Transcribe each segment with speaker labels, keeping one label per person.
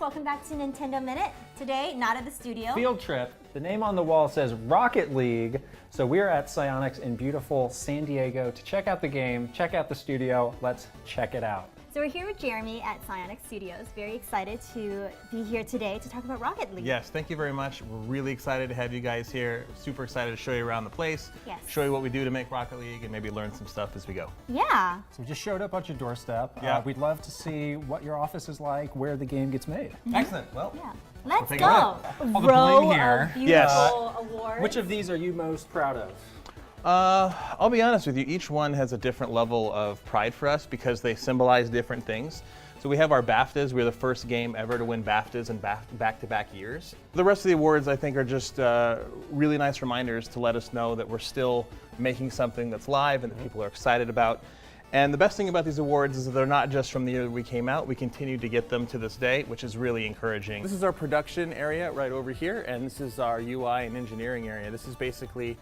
Speaker 1: welcome back to Nintendo Minute. Today, not at the studio.
Speaker 2: Field trip. The name on the wall says Rocket League. So we're at Psyonix in beautiful San Diego to check out the game, check out the studio. Let's check it out.
Speaker 1: So we're here with Jeremy at Psyonix Studios. Very excited to be here today to talk about Rocket League.
Speaker 3: Yes, thank you very much. We're really excited to have you guys here. Super excited to show you around the place,
Speaker 1: Yes.
Speaker 3: show you what we do to make Rocket League, and maybe learn some stuff as we go.
Speaker 1: Yeah.
Speaker 2: So we just showed up at your doorstep.
Speaker 3: Yeah.
Speaker 2: We'd love to see what your office is like, where the game gets made.
Speaker 3: Excellent. Well,
Speaker 1: Yeah. Let's
Speaker 3: take
Speaker 1: go.
Speaker 3: a
Speaker 2: All the
Speaker 1: Row
Speaker 2: bling here.
Speaker 1: of beautiful
Speaker 3: Yes.
Speaker 1: awards.
Speaker 2: Which of these are you most proud of?
Speaker 3: I'll be honest with you, each one has a different level of pride for us because they symbolize different things. So we have our BAFTAs. We're the first game ever to win BAFTAs in back-to-back years. The rest of the awards, I think, are just really nice reminders to let us know that we're still making something that's live and that people are excited about. And the best thing about these awards is that they're not just from the year that we came out. We continue to get them to this day, which is really encouraging. This is our production area right over here, and this is our UI and engineering area. This is basically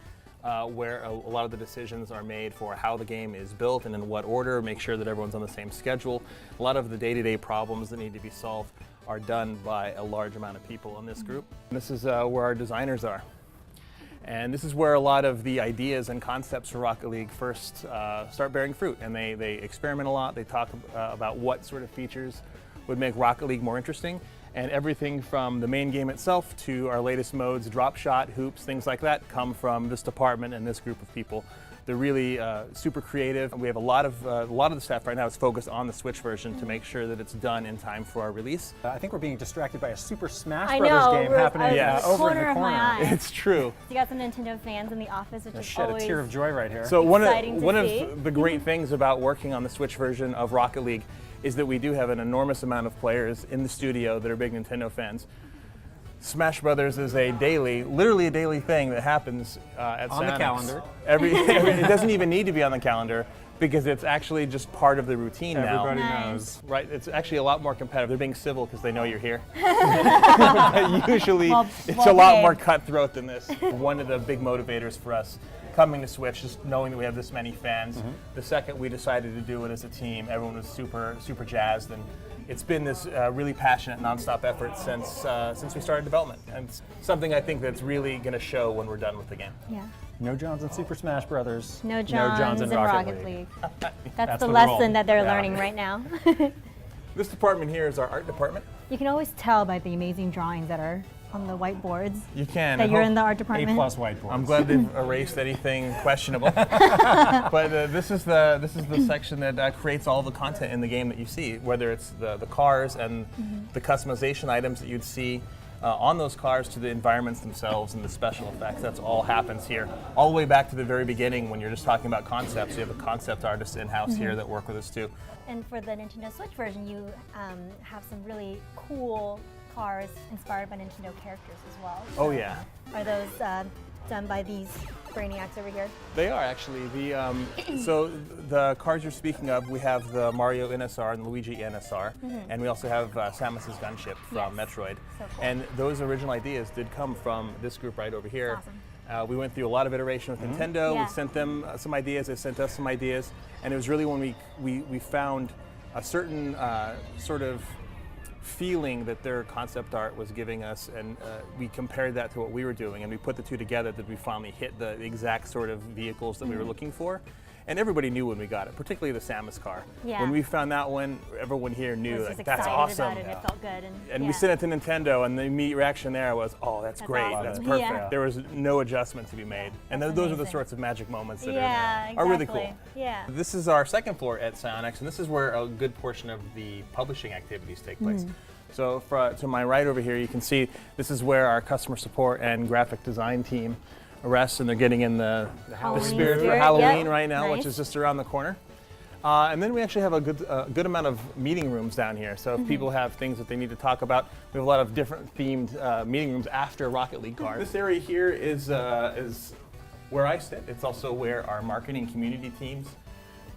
Speaker 3: where a lot of the decisions are made for how the game is built and in what order, make sure that everyone's on the same schedule. A lot of the day-to-day problems that need to be solved are done by a large amount of people in this group. This is where our designers are. And this is where a lot of the ideas and concepts for Rocket League first start bearing fruit. And they experiment a lot. They talk about what sort of features would make Rocket League more interesting. And everything from the main game itself to our latest modes, drop shot, hoops, things like that, come from this department and this group of people. They're really super creative. We have a lot of the staff right now is focused on the Switch version to make sure that it's done in time for our release.
Speaker 2: I think we're being distracted by a Super Smash
Speaker 1: I
Speaker 2: Brothers
Speaker 1: know,
Speaker 2: game
Speaker 1: we're-
Speaker 2: happening
Speaker 1: I was
Speaker 3: at the
Speaker 2: over in
Speaker 1: corner
Speaker 2: the
Speaker 1: of my
Speaker 2: corner.
Speaker 1: eye.
Speaker 3: It's true.
Speaker 1: You got some Nintendo fans in the office, which
Speaker 2: I
Speaker 1: is
Speaker 2: shed
Speaker 1: always
Speaker 2: a tear of joy right here.
Speaker 3: So
Speaker 1: Exciting to
Speaker 3: one
Speaker 1: see.
Speaker 3: of the great things about working on the Switch version of Rocket League is that we do have an enormous amount of players in the studio that are big Nintendo fans. Smash Brothers is literally a daily thing that happens at
Speaker 2: On the
Speaker 3: Psyonix.
Speaker 2: calendar.
Speaker 3: It doesn't even need to be on the calendar because it's actually just part of the routine
Speaker 2: Everybody
Speaker 1: Nice.
Speaker 2: knows.
Speaker 3: now. Right, it's actually a lot more competitive. They're being civil because they know you're here. Usually, it's
Speaker 1: well
Speaker 3: a lot
Speaker 1: behaved.
Speaker 3: more cutthroat than this. One of the big motivators for us coming to Switch, just knowing that we have this many fans. The second we decided to do it as a team, everyone was super jazzed, and it's been this really passionate, nonstop effort since we started development, and it's something I think that's really going to show when we're done with the game.
Speaker 1: yeah.
Speaker 2: No Johns in Super Smash Brothers.
Speaker 1: No Johns in Rocket League. That's the
Speaker 2: the
Speaker 1: lesson
Speaker 2: rule.
Speaker 1: that they're
Speaker 3: Yeah.
Speaker 1: learning right now.
Speaker 3: This department here is our art department.
Speaker 1: You can always tell by the amazing drawings that are on the whiteboards
Speaker 3: You can.
Speaker 1: that
Speaker 3: I
Speaker 1: you're
Speaker 3: hope-
Speaker 1: in the art
Speaker 2: A
Speaker 1: department.
Speaker 2: plus whiteboard.
Speaker 3: I'm glad they've erased anything questionable. But this is the section that creates all the content in the game that you see, whether it's the cars and the customization items that you'd see on those cars to the environments themselves and the special effects. That's all happens here. All the way back to the very beginning when you're just talking about concepts. You have a concept artist in-house here that work with us too.
Speaker 1: And for the Nintendo Switch version, you have some really cool cars inspired by Nintendo characters as well.
Speaker 3: Oh yeah.
Speaker 1: Are those done by these brainiacs over here?
Speaker 3: They are actually. So the cars you're speaking of, we have the Mario NSR and Luigi NSR, and we also have Samus's gunship from
Speaker 1: Yes.
Speaker 3: Metroid.
Speaker 1: So cool.
Speaker 3: And those original ideas did come from this group right over here.
Speaker 1: Awesome.
Speaker 3: We went through a lot of iteration with Nintendo.
Speaker 1: Yeah.
Speaker 3: We sent them some ideas, they sent us some ideas, and it was really when we found a certain sort of feeling that their concept art was giving us, and we compared that to what we were doing, and we put the two together that we finally hit the exact sort of vehicles that we were looking for. And everybody knew when we got it, particularly the Samus car.
Speaker 1: Yeah.
Speaker 3: When we found that one, everyone here
Speaker 1: I
Speaker 3: knew
Speaker 1: was
Speaker 3: like,
Speaker 1: just
Speaker 3: that's
Speaker 1: excited
Speaker 3: awesome.
Speaker 1: about it. It felt good.
Speaker 3: And
Speaker 1: yeah.
Speaker 3: we sent it to Nintendo, and the immediate reaction there was, "Oh, that's great,
Speaker 1: awesome.
Speaker 3: that's
Speaker 1: Yeah.
Speaker 3: perfect." There was no adjustment to be made, and
Speaker 1: That's
Speaker 3: those are the
Speaker 1: amazing.
Speaker 3: sorts of magic moments that
Speaker 1: Yeah,
Speaker 3: are really
Speaker 1: exactly.
Speaker 3: cool.
Speaker 1: Yeah.
Speaker 3: This is our second floor at Psyonix, and this is where a good portion of the publishing activities take place. So to my right over here, you can see this is where our customer support and graphic design team rests, and they're getting in the
Speaker 1: Halloween
Speaker 3: spirit for
Speaker 1: spirit,
Speaker 3: Halloween
Speaker 1: yep.
Speaker 3: right now,
Speaker 1: Nice.
Speaker 3: which is just around the corner. And then we actually have a good amount of meeting rooms down here. So if people have things that they need to talk about, we have a lot of different themed meeting rooms after Rocket League cars. This area here is where I sit. It's also where our marketing community teams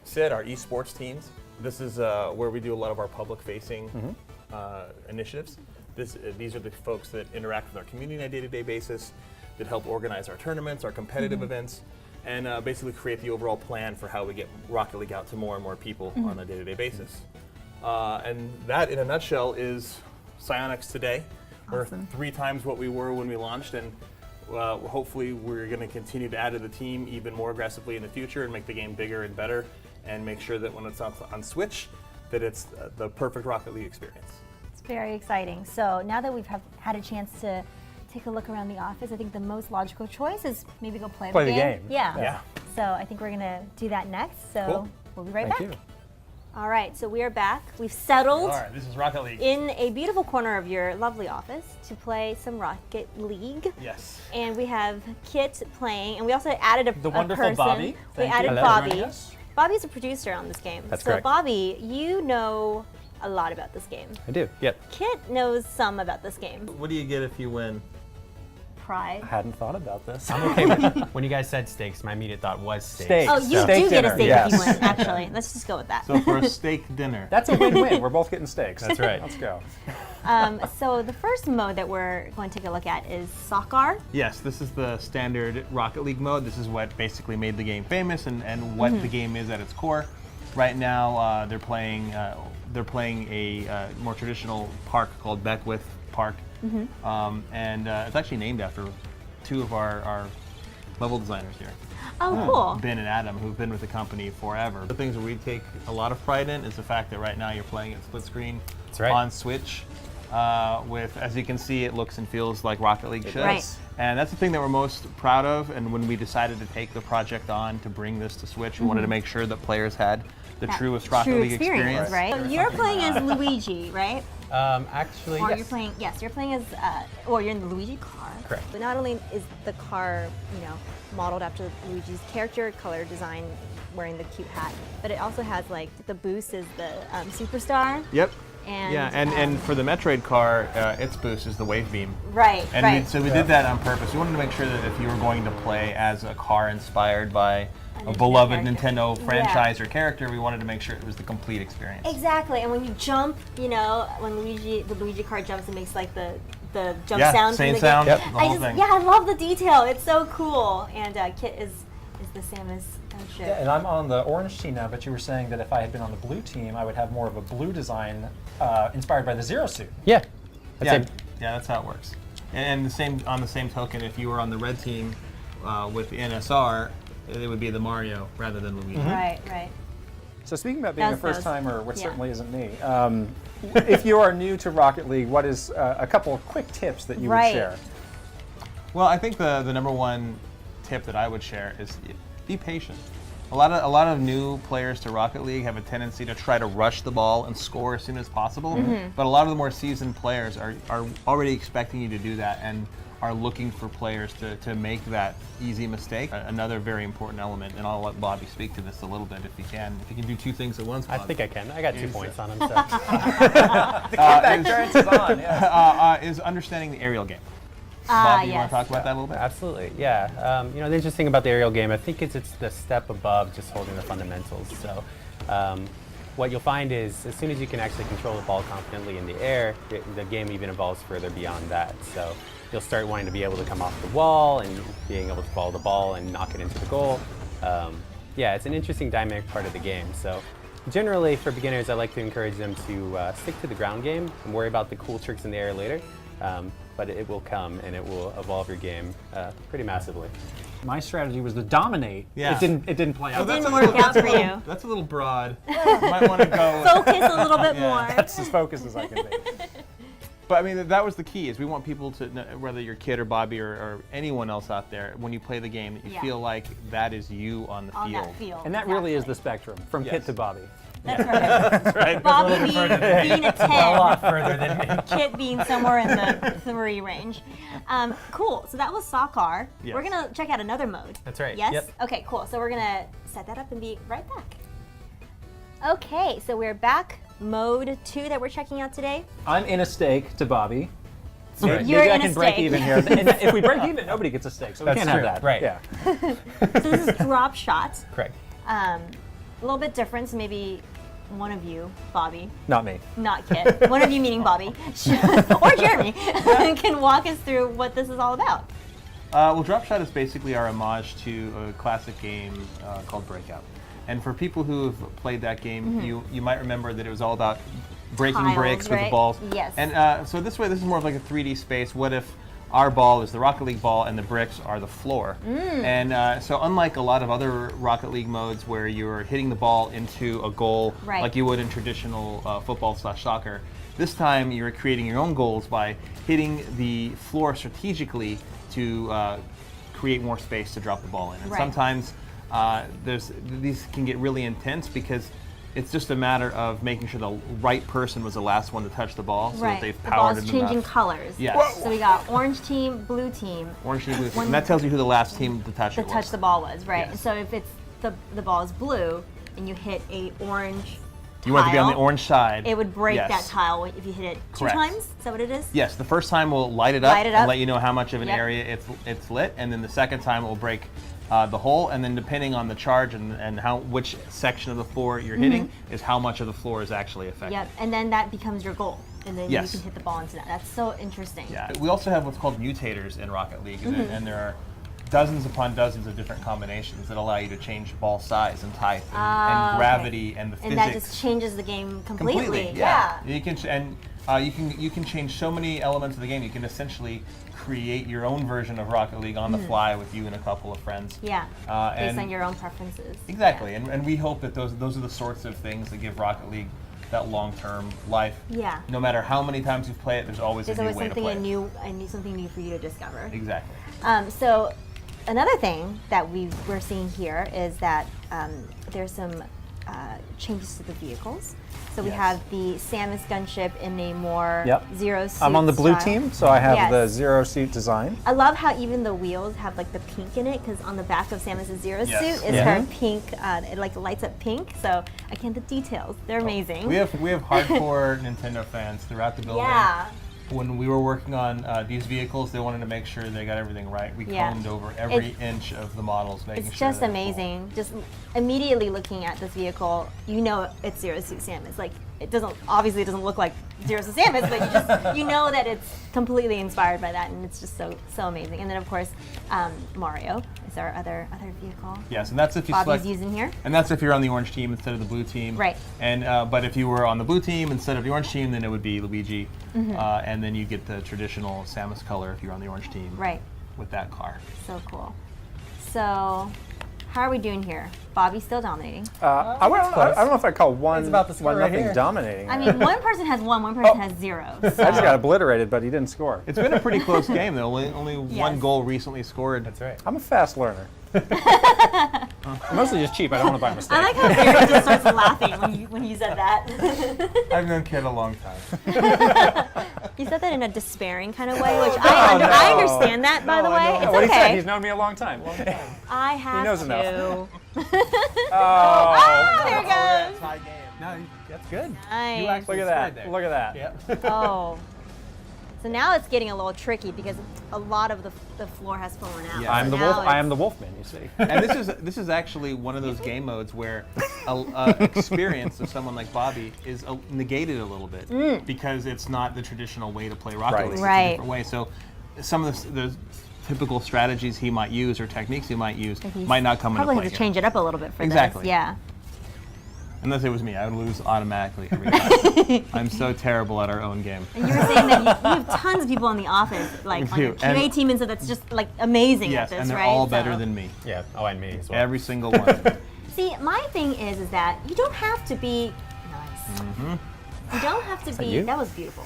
Speaker 3: sit, our esports teams. This is where we do a lot of our public-facing initiatives. These are the folks that interact with our community on a day-to-day basis, that help organize our tournaments, our competitive events, and basically create the overall plan for how we get Rocket League out to more and more people on a day-to-day basis. And that, in a nutshell, is Psyonix today.
Speaker 1: Awesome.
Speaker 3: We're 3 times what we were when we launched, and hopefully we're going to continue to add to the team even more aggressively in the future and make the game bigger and better, and make sure that when it's on Switch, that it's the perfect Rocket League experience.
Speaker 1: It's very exciting. So now that we've had a chance to take a look around the office, I think the most logical choice is maybe go play
Speaker 2: Play the game.
Speaker 1: Yeah.
Speaker 3: Yeah.
Speaker 1: So I think we're gonna do that next. So
Speaker 3: Cool.
Speaker 1: we'll be right
Speaker 2: Thank
Speaker 1: back.
Speaker 2: you.
Speaker 1: All right. So we are back. We've settled
Speaker 3: All right, this is Rocket League.
Speaker 1: in a beautiful corner of your lovely office to play some Rocket League.
Speaker 3: Yes.
Speaker 1: And we have Kit playing, and we also added
Speaker 2: The
Speaker 1: a
Speaker 2: wonderful
Speaker 1: person.
Speaker 2: Bobby.
Speaker 1: We
Speaker 2: Thank
Speaker 1: added
Speaker 2: you.
Speaker 4: Hello.
Speaker 1: Bobby.
Speaker 2: Joining us.
Speaker 1: Bobby's a producer on this game.
Speaker 4: That's
Speaker 1: so
Speaker 4: correct.
Speaker 1: Bobby, you know a lot about this game.
Speaker 4: I do. Yep.
Speaker 1: Kit knows some about this game.
Speaker 3: What do you get if you win?
Speaker 1: Pride.
Speaker 2: I hadn't thought about this.
Speaker 4: I'm okay with when you guys said steaks, my immediate thought was steaks.
Speaker 2: Steaks.
Speaker 1: Oh, you
Speaker 2: Steak
Speaker 1: do get a
Speaker 2: dinner,
Speaker 1: steak
Speaker 2: yes.
Speaker 1: if you win, actually. Let's just go with that.
Speaker 3: So for a steak dinner.
Speaker 2: That's a win-win. We're both getting steaks.
Speaker 4: That's right.
Speaker 2: Let's go.
Speaker 1: So the first mode that we're going to take a look at is Soccer.
Speaker 3: Yes, this is the standard Rocket League mode. This is what basically made the game famous and what the game is at its core. Right now, they're playing a more traditional park called Beckwith Park, and it's actually named after 2 of our level designers here,
Speaker 1: Oh, cool.
Speaker 3: Ben and Adam, who've been with the company forever. The things that we take a lot of pride in is the fact that right now you're playing it split screen
Speaker 4: That's right.
Speaker 3: on Switch. With, as you can see, it looks and feels like Rocket League should.
Speaker 1: Right.
Speaker 3: And that's the thing that we're most proud of. And when we decided to take the project on to bring this to Switch, we wanted to make sure that players had the
Speaker 1: That
Speaker 3: truest Rocket
Speaker 1: true
Speaker 3: League experience.
Speaker 1: right? So you're playing as Luigi, right?
Speaker 4: Actually,
Speaker 1: Or
Speaker 4: yes.
Speaker 1: you're playing, yes, you're playing as, or you're in the Luigi car.
Speaker 4: Correct.
Speaker 1: But not only is the car, modeled after Luigi's character, color design, wearing the cute hat, but it also has like the boost is the superstar.
Speaker 3: Yep.
Speaker 1: And,
Speaker 3: yeah, and for the Metroid car, its boost is the Wave Beam.
Speaker 1: Right,
Speaker 3: And
Speaker 1: right.
Speaker 3: so we did that on purpose. We wanted to make sure that if you were going to play as a car inspired by a
Speaker 1: Nintendo
Speaker 3: beloved
Speaker 1: character.
Speaker 3: Nintendo
Speaker 1: Yeah.
Speaker 3: franchise or character, we wanted to make sure it was the complete experience.
Speaker 1: Exactly, and when you jump, when the Luigi car jumps, it makes like the jump
Speaker 3: Yeah,
Speaker 1: sound.
Speaker 3: same
Speaker 1: from the
Speaker 3: sound,
Speaker 1: game.
Speaker 3: the whole thing.
Speaker 1: Yeah, I love the detail. It's so cool. And Kit is the Samus ship.
Speaker 2: Yeah, and I'm on the orange team now, but you were saying that if I had been on the blue team, I would have more of a blue design inspired by the Zero Suit.
Speaker 4: Yeah.
Speaker 3: Yeah,
Speaker 4: That's it.
Speaker 3: yeah, that's how it works. And on the same token, if you were on the red team with the NSR, it would be the Mario rather than Luigi.
Speaker 1: Right, right.
Speaker 2: So speaking about being a
Speaker 1: That's those.
Speaker 2: first-timer, which
Speaker 1: Yeah.
Speaker 2: certainly isn't me, if you are new to Rocket League, what is a couple of quick tips that you would
Speaker 1: Right.
Speaker 2: share?
Speaker 3: Well, I think the number one tip that I would share is be patient. A lot of new players to Rocket League have a tendency to try to rush the ball and score as soon as possible. But a lot of the more seasoned players are already expecting you to do that and are looking for players to make that easy mistake. Another very important element, and I'll let Bobby speak to this a little bit if he can. If you can do 2 things at once,
Speaker 4: I
Speaker 3: Bobby.
Speaker 4: think I can. I got 2 points on him. So.
Speaker 2: Endurance is on, yes.
Speaker 3: Is understanding the aerial game.
Speaker 1: Ah,
Speaker 3: Bobby, you want
Speaker 1: yes.
Speaker 3: to talk about that a little bit?
Speaker 4: Absolutely, yeah. The interesting about the aerial game, I think it's the step above just holding the fundamentals. So, what you'll find is as soon as you can actually control the ball confidently in the air, the game even evolves further beyond that. So, you'll start wanting to be able to come off the wall and being able to follow the ball and knock it into the goal. Yeah, it's an interesting dynamic part of the game. So, generally for beginners, I like to encourage them to stick to the ground game and worry about the cool tricks in the air later. But it will come and it will evolve your game pretty massively.
Speaker 2: My strategy was to dominate.
Speaker 3: Yeah.
Speaker 2: It didn't play out.
Speaker 1: Didn't work out for you.
Speaker 3: That's a little broad. You might want to go.
Speaker 1: Focus a little bit
Speaker 3: Yeah.
Speaker 1: more.
Speaker 2: That's as focused as I can be.
Speaker 3: But I mean, that was the key. Is we want people to, whether you're Kid or Bobby or anyone else out there, when you play the game, that you
Speaker 1: Yeah.
Speaker 3: feel like that is you on the
Speaker 1: On
Speaker 3: field.
Speaker 1: that field.
Speaker 2: And that really is the
Speaker 1: exactly.
Speaker 2: spectrum, from
Speaker 3: Yes.
Speaker 2: Kit to Bobby.
Speaker 1: That's right.
Speaker 3: Right?
Speaker 1: Bobby being a 10.
Speaker 4: further than me.
Speaker 1: Kit being somewhere in the 3 range. Cool. So that was Soccer.
Speaker 3: Yes.
Speaker 1: We're gonna check out another mode.
Speaker 4: That's right.
Speaker 1: Yes.
Speaker 4: Yep.
Speaker 1: Okay. Cool. So we're gonna set that up and be right back. Okay. So we're back. Mode 2 that we're checking out today.
Speaker 2: I'm in a steak to Bobby.
Speaker 4: right.
Speaker 1: You're
Speaker 2: Maybe I
Speaker 1: in a
Speaker 2: can break
Speaker 1: steak.
Speaker 2: even here. And if we break even, nobody gets a steak, so we
Speaker 4: That's
Speaker 2: can't
Speaker 4: true,
Speaker 2: have that.
Speaker 4: right.
Speaker 2: Yeah.
Speaker 1: So this is drop shot.
Speaker 4: Correct.
Speaker 1: A little bit different. So maybe one of you, Bobby,
Speaker 2: Not me.
Speaker 1: not Kit, one of you meaning Bobby, or Jeremy, can walk us through what this is all about.
Speaker 3: Well, Drop Shot is basically our homage to a classic game called Breakout. And for people who have played that game, you might remember that it was all about breaking
Speaker 1: tiles,
Speaker 3: bricks with the
Speaker 1: right?
Speaker 3: balls.
Speaker 1: Yes.
Speaker 3: And so this way, this is more of like a 3D space. What if our ball is the Rocket League ball and the bricks are the floor? And so unlike a lot of other Rocket League modes where you're hitting the ball into a goal
Speaker 1: Right.
Speaker 3: like you would in traditional football/soccer, this time you're creating your own goals by hitting the floor strategically to create more space to drop the ball in. And
Speaker 1: Right.
Speaker 3: sometimes these can get really intense because it's just a matter of making sure the right person was the last one to touch the ball, so
Speaker 1: Right.
Speaker 3: that they've
Speaker 1: The
Speaker 3: powered
Speaker 1: ball's
Speaker 3: it
Speaker 1: changing
Speaker 3: enough.
Speaker 1: colors.
Speaker 3: Yes.
Speaker 1: So we got orange team, blue team.
Speaker 3: Orange team, blue team.
Speaker 1: When-
Speaker 3: And that tells you who the last team to touch
Speaker 1: To
Speaker 3: it
Speaker 1: touch
Speaker 3: was.
Speaker 1: the ball was, right?
Speaker 3: Yes.
Speaker 1: And so if it's the ball is blue and you hit a orange
Speaker 3: You want it to be on the
Speaker 1: tile,
Speaker 3: orange side.
Speaker 1: it would break
Speaker 3: Yes.
Speaker 1: that tile if you hit it two
Speaker 3: Correct.
Speaker 1: times. Is that what it is?
Speaker 3: Yes, the first time will light it up,
Speaker 1: Light it
Speaker 3: and
Speaker 1: up.
Speaker 3: let you know how much of an
Speaker 1: Yep.
Speaker 3: area it's lit, and then the second time it will break the hole, and then depending on the charge and which section of the floor you're hitting is how much of the floor is actually affected.
Speaker 1: Yep. And then that becomes your goal. And then
Speaker 3: Yes.
Speaker 1: you can hit the ball into that. That's so interesting.
Speaker 3: Yeah. We also have what's called mutators in Rocket League,
Speaker 1: Mm-hmm.
Speaker 3: and there are dozens upon dozens of different combinations that allow you to change ball size and type and
Speaker 1: Okay.
Speaker 3: gravity and the
Speaker 1: And
Speaker 3: physics.
Speaker 1: that just changes the game completely.
Speaker 3: Yeah. You can you can change so many elements of the game. You can essentially create your own version of Rocket League on the fly with you and a couple of friends.
Speaker 1: Mm-hmm. Yeah. Based
Speaker 3: and
Speaker 1: on your own preferences.
Speaker 3: Exactly,
Speaker 1: Yeah.
Speaker 3: and we hope that those are the sorts of things that give Rocket League that long-term life.
Speaker 1: Yeah.
Speaker 3: No matter how many times you play it, there's always
Speaker 1: There's
Speaker 3: a new
Speaker 1: always
Speaker 3: way to
Speaker 1: something
Speaker 3: play it.
Speaker 1: something new for you to discover.
Speaker 3: Exactly.
Speaker 1: So another thing that we're seeing here is that there's some changes to the vehicles. So we
Speaker 3: Yes.
Speaker 1: have the Samus gunship in a more
Speaker 2: Yep.
Speaker 1: zero suit
Speaker 2: I'm on the blue
Speaker 1: style.
Speaker 2: team, so I have
Speaker 1: Yes.
Speaker 2: the zero suit design.
Speaker 1: I love how even the wheels have like the pink in it, because on the back of Samus's zero
Speaker 3: Yes.
Speaker 1: suit is
Speaker 2: Yeah.
Speaker 1: her pink. It like lights up pink. So I can't the details. They're amazing.
Speaker 3: We have hardcore Nintendo fans throughout the building.
Speaker 1: Yeah.
Speaker 3: When we were working on these vehicles, they wanted to make sure they got everything right. We
Speaker 1: Yeah.
Speaker 3: combed over every inch of the models, making
Speaker 1: It's
Speaker 3: sure
Speaker 1: just
Speaker 3: they were cool.
Speaker 1: amazing. Just immediately looking at this vehicle, you know it's Zero Suit Samus. Like it doesn't look like Zero Suit Samus, but you know that it's completely inspired by that, and it's just so amazing. And then of course, Mario is our other vehicle.
Speaker 3: Yes, and that's if you
Speaker 1: Bobby's
Speaker 3: select.
Speaker 1: using here.
Speaker 3: And that's if you're on the orange team instead of the blue team.
Speaker 1: Right.
Speaker 3: And but if you were on the blue team instead of the orange team, then it would be Luigi, and then you get the traditional Samus color if you're on the orange team.
Speaker 1: Right.
Speaker 3: With that car.
Speaker 1: So cool. So, how are we doing here? Bobby's still dominating.
Speaker 2: I don't know if I call one,
Speaker 4: It's about to score
Speaker 2: one
Speaker 4: right
Speaker 2: nothing
Speaker 4: here.
Speaker 2: dominating.
Speaker 1: I mean, one person has one person has zero. So.
Speaker 2: I just got obliterated, but he didn't score.
Speaker 3: It's been a pretty close game though. Only one
Speaker 1: Yes.
Speaker 3: goal recently scored.
Speaker 4: That's right.
Speaker 2: I'm a fast learner. I'm mostly just cheap. I don't want to buy mistakes.
Speaker 1: I like how Barry just starts laughing when you said that.
Speaker 3: I've known Kid a long time.
Speaker 1: You said that in a despairing kind of way, which I understand that, by the way. It's
Speaker 2: what he said,
Speaker 1: okay.
Speaker 2: he's known me a long time.
Speaker 1: I have
Speaker 2: knows
Speaker 1: to.
Speaker 2: enough.
Speaker 1: Oh,
Speaker 2: Oh,
Speaker 1: there it goes.
Speaker 3: Tie game.
Speaker 4: No, that's good.
Speaker 1: Nice.
Speaker 2: look at that. Look at that.
Speaker 3: Yep.
Speaker 1: Oh. So now it's getting a little tricky because a lot of the floor has fallen out.
Speaker 3: Yeah.
Speaker 2: I'm the
Speaker 1: Now
Speaker 2: wolf. I
Speaker 1: it's-
Speaker 2: am the wolfman. You see.
Speaker 3: And this is actually one of those game modes where a experience of someone like Bobby is negated a little bit because it's not the traditional way to play Rocket
Speaker 2: Right.
Speaker 3: League. It's a
Speaker 1: Right.
Speaker 3: different way. So some of the typical strategies he might use or techniques he might use
Speaker 1: He's
Speaker 3: might not come into
Speaker 1: Probably
Speaker 3: play.
Speaker 1: have to
Speaker 3: here.
Speaker 1: change it up a little bit for
Speaker 3: Exactly.
Speaker 1: this. Yeah.
Speaker 3: Unless it was me, I would lose automatically every time. I'm so terrible at our own game.
Speaker 1: And you were saying that you have tons of people in the office, like on
Speaker 3: We
Speaker 1: your
Speaker 3: do, and-
Speaker 1: QA team, and so that's just like amazing
Speaker 3: Yes,
Speaker 1: at this,
Speaker 3: and they're
Speaker 1: right?
Speaker 3: all
Speaker 1: So-
Speaker 3: better than me.
Speaker 4: Yeah. Oh, and me as well.
Speaker 3: Every single one.
Speaker 1: See, my thing is that you don't have to be nice.
Speaker 3: Mm-hmm.
Speaker 1: You don't have to be.
Speaker 4: you?
Speaker 1: That was beautiful.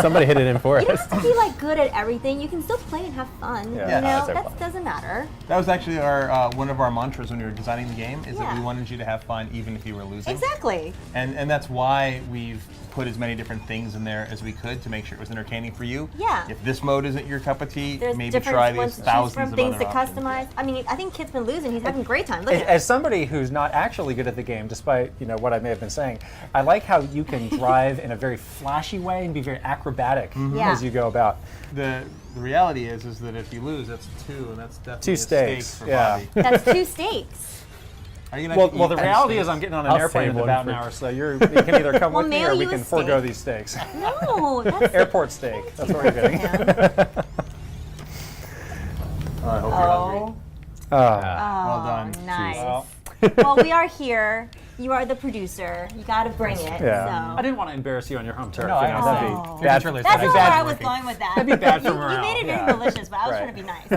Speaker 4: Somebody hit it in for
Speaker 1: You don't
Speaker 4: us.
Speaker 1: have to be like good at everything. You can still play and have fun.
Speaker 2: Yeah.
Speaker 1: You know,
Speaker 4: That's our
Speaker 1: that
Speaker 4: fault.
Speaker 1: doesn't matter.
Speaker 3: That was actually our one of our mantras when we were designing the game, is that
Speaker 1: Yeah.
Speaker 3: we wanted you to have fun even if you were losing.
Speaker 1: Exactly.
Speaker 3: And that's why we've put as many different things in there as we could to make sure it was entertaining for you.
Speaker 1: Yeah.
Speaker 3: If this mode isn't your cup of tea,
Speaker 1: There's
Speaker 3: maybe
Speaker 1: different
Speaker 3: try
Speaker 1: ones
Speaker 3: these
Speaker 1: to choose
Speaker 3: thousands
Speaker 1: from,
Speaker 3: of
Speaker 1: things
Speaker 3: other
Speaker 1: to
Speaker 3: options.
Speaker 1: customize. I mean, I think Kit's been losing. He's having a great time. Look at him.
Speaker 2: As somebody who's not actually good at the game, despite what I may have been saying, I like how you can drive in a very flashy way and be very acrobatic
Speaker 1: Yeah.
Speaker 2: as you go about.
Speaker 3: The reality is that if you lose, that's two, and that's definitely
Speaker 2: Two
Speaker 3: a steak
Speaker 2: steaks,
Speaker 3: for
Speaker 2: yeah.
Speaker 3: Bobby.
Speaker 1: That's two steaks.
Speaker 3: Are you gonna
Speaker 2: Well,
Speaker 3: actually
Speaker 2: well, the
Speaker 3: eat two
Speaker 2: reality is
Speaker 3: steaks?
Speaker 2: I'm getting on an
Speaker 4: I'll
Speaker 2: airplane
Speaker 4: save
Speaker 2: in
Speaker 4: one
Speaker 2: about
Speaker 4: for-
Speaker 2: an hour, so you can either come
Speaker 1: Well,
Speaker 2: with me
Speaker 1: mail
Speaker 2: or we
Speaker 1: you a
Speaker 2: can forego
Speaker 1: steak.
Speaker 2: these steaks.
Speaker 1: No, that's
Speaker 2: Airport steak. That's what we're getting.
Speaker 3: I hope you're hungry.
Speaker 1: Oh,
Speaker 2: Oh.
Speaker 3: Well done.
Speaker 1: nice.
Speaker 2: Well,
Speaker 1: Well, we are here. You are the producer. You got to bring it.
Speaker 2: Yeah. I
Speaker 1: So.
Speaker 2: didn't want to embarrass you on your home turf.
Speaker 4: No, I
Speaker 2: you know, that'd be
Speaker 1: understand.
Speaker 2: bad.
Speaker 4: Truly,
Speaker 1: That's
Speaker 4: that'd
Speaker 1: not
Speaker 4: be
Speaker 1: where
Speaker 4: bad
Speaker 1: I was
Speaker 4: working.
Speaker 1: going with that.
Speaker 2: That'd be bad for
Speaker 1: You
Speaker 2: morale.
Speaker 1: made it very
Speaker 2: Yeah.
Speaker 1: delicious, but I was trying to be nice.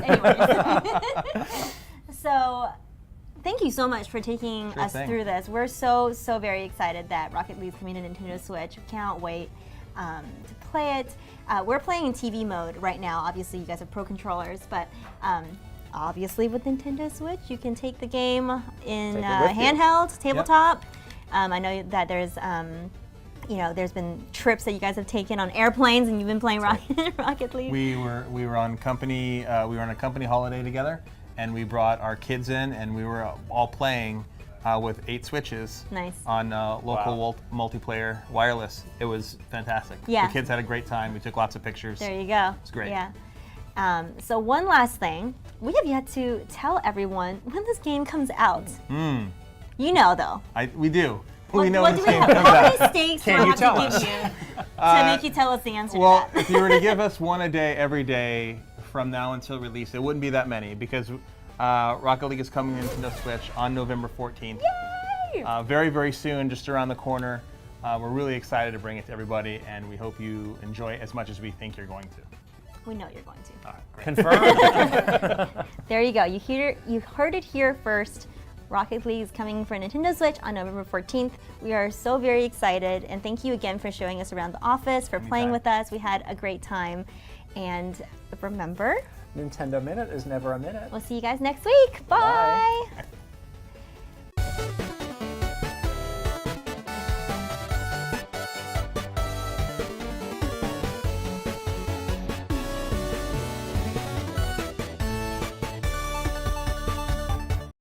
Speaker 1: Anyways. So, thank you so much for taking
Speaker 3: Sure
Speaker 1: us
Speaker 3: thing.
Speaker 1: through this. We're so very excited that Rocket League's coming to Nintendo Switch. Can't wait to play it. We're playing in TV mode right now. Obviously, you guys have pro controllers, but obviously with Nintendo Switch, you can take the game in
Speaker 2: Take it with you.
Speaker 1: handheld, tabletop. I know that there's there's been trips that you guys have taken on airplanes, and you've been playing Rocket League.
Speaker 3: We were on a company holiday together, and we brought our kids in, and we were all playing with 8 switches
Speaker 1: Nice.
Speaker 3: on local multiplayer wireless. It was fantastic.
Speaker 1: Yeah.
Speaker 3: The kids had a great time. We took lots of pictures.
Speaker 1: There you go.
Speaker 3: It's great.
Speaker 1: Yeah. So one last thing, we have yet to tell everyone when this game comes out. You know, though.
Speaker 3: We do.
Speaker 1: What,
Speaker 3: we know
Speaker 1: what
Speaker 3: when
Speaker 1: do
Speaker 3: this
Speaker 1: we
Speaker 3: game
Speaker 1: have?
Speaker 3: comes
Speaker 1: How
Speaker 3: out.
Speaker 1: many stakes do
Speaker 2: Can
Speaker 1: I
Speaker 2: you
Speaker 1: have
Speaker 2: tell
Speaker 1: to
Speaker 2: us?
Speaker 1: give you to make you tell us the answer
Speaker 3: Well,
Speaker 1: to that?
Speaker 3: if you were to give us one a day every day from now until release, it wouldn't be that many because Rocket League is coming to Nintendo Switch on November 14th.
Speaker 1: Yay!
Speaker 3: Very, very soon, just around the corner. We're really excited to bring it to everybody, and we hope you enjoy it as much as we think you're going to.
Speaker 1: We know you're going to.
Speaker 3: All right, great.
Speaker 2: Confirmed.
Speaker 1: There you go. You heard it here first. Rocket League is coming for Nintendo Switch on November 14th. We are so very excited, and thank you again for showing us around the office, for playing
Speaker 3: Anytime.
Speaker 1: with us. We had a great time. And remember,
Speaker 2: Nintendo Minute is never a minute.
Speaker 1: we'll see you guys next week. Bye.